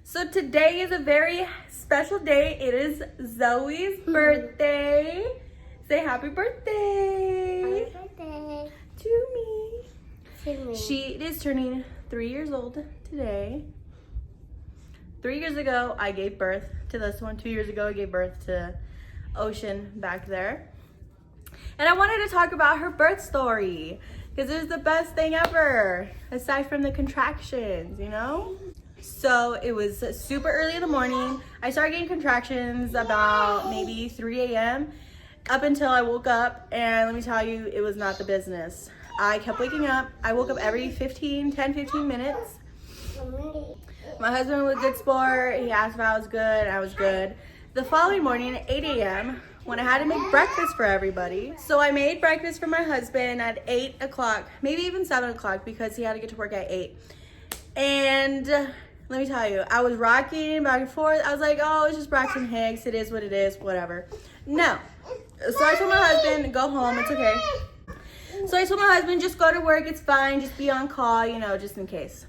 So today is a very special day. It is Zoe's birthday. Say happy birthday. Happy birthday. To me. To me. She is turning 3 years old today. 3 years ago, I gave birth to this one. 2 years ago, I gave birth to Ocean back there. And I wanted to talk about her birth story because it was the best thing ever, aside from the contractions, you know? So it was super early in the morning. I started getting contractions about maybe 3 a.m. up until I woke up, and let me tell you, it was not the business. I kept waking up. I woke up every 10, 15 minutes. My husband was a good sport. He asked if I was good. I was good. The following morning at 8 a.m., when I had to make breakfast for everybody. So I made breakfast for my husband at 8 o'clock, maybe even 7 o'clock because he had to get to work at 8. And let me tell you, I was rocking back and forth. I was like, oh, it's just Braxton Hicks. It is what it is, whatever. No. So I told my husband, go home, it's okay. So I told my husband, just go to work, it's fine, just be on call, you know, just in case.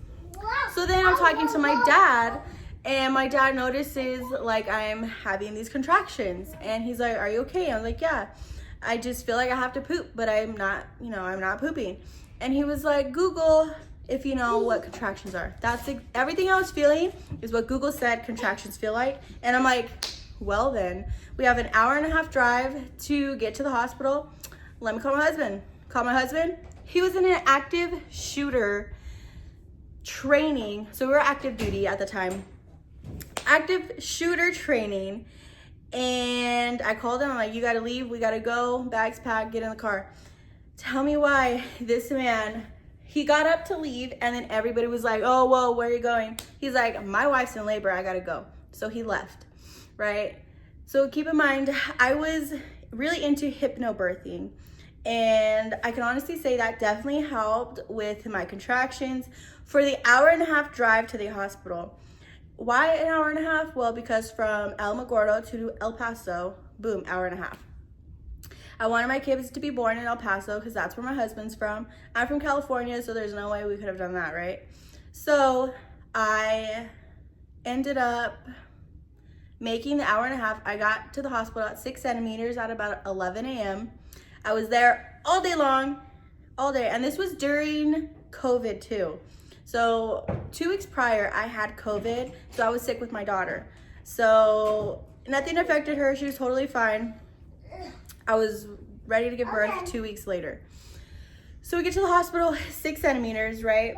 So then I'm talking to my dad, and my dad notices like I'm having these contractions, and he's like, are you okay? I'm like, yeah, I just feel like I have to poop, but I'm not, you know, I'm not pooping. And he was like, Google if you know what contractions are. That's everything I was feeling is what Google said contractions feel like. And I'm like, well then, we have an hour-and-a-half drive to get to the hospital. Let me call my husband. Call my husband. He was in an active shooter training. So we were active duty at the time. Active shooter training. And I called him. I'm like, you gotta leave. We gotta go. Bags packed. Get in the car. Tell me why this man, he got up to leave, and then everybody was like, oh, whoa, where are you going? He's like, my wife's in labor. I gotta go. So he left, right? So keep in mind, I was really into hypnobirthing, and I can honestly say that definitely helped with my contractions for the hour-and-a-half drive to the hospital. Why an hour-and-a-half? Well, because from Alamogordo to El Paso, boom, hour-and-a-half. I wanted my kids to be born in El Paso because that's where my husband's from. I'm from California, so there's no way we could have done that, right? So I ended up making the hour-and-a-half. I got to the hospital at 6 centimeters at about 11 a.m. I was there all day long, all day. And this was during COVID too. So 2 weeks prior, I had COVID, so I was sick with my daughter. So nothing affected her. She was totally fine. I was ready to give birth 2 weeks later. So we get to the hospital, 6 centimeters, right?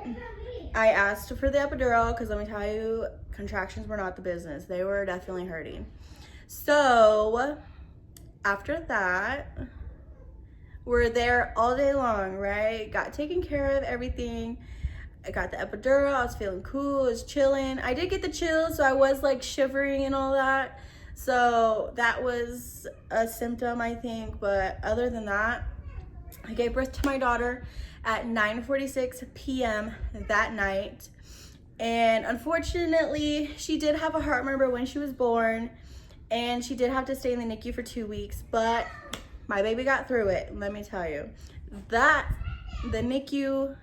I asked for the epidural because let me tell you, contractions were not the business. They were definitely hurting. So after that, we're there all day long, right? Got taken care of, everything. I got the epidural. I was feeling cool. I was chilling. I did get the chills, so I was like shivering and all that. So that was a symptom, I think. But other than that, I gave birth to my daughter at 9:46 p.m. that night. And unfortunately, she did have a heart murmur when she was born. And she did have to stay in the NICU for 2 weeks. But my baby got through it, let me tell you. The NICU,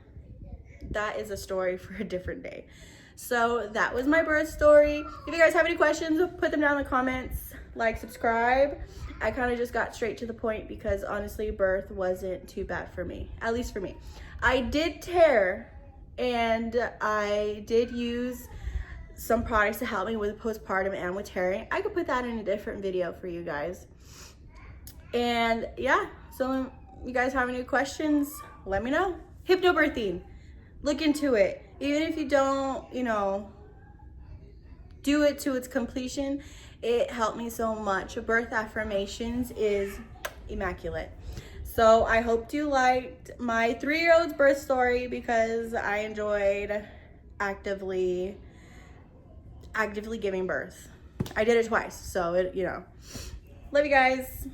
that is a story for a different day. So that was my birth story. If you guys have any questions, put them down in the comments. Like, subscribe. I kind of just got straight to the point because honestly, birth wasn't too bad for me, at least for me. I did tear, and I did use some products to help me with postpartum and with tearing. I could put that in a different video for you guys. And yeah, so you guys have any questions, let me know. Hypnobirthing, look into it. Even if you don't, you know, do it to its completion, it helped me so much. Birth affirmations is immaculate. So I hope you liked my 3-year-old's birth story because I enjoyed actively giving birth. I did it twice, so it, you know. Love you guys.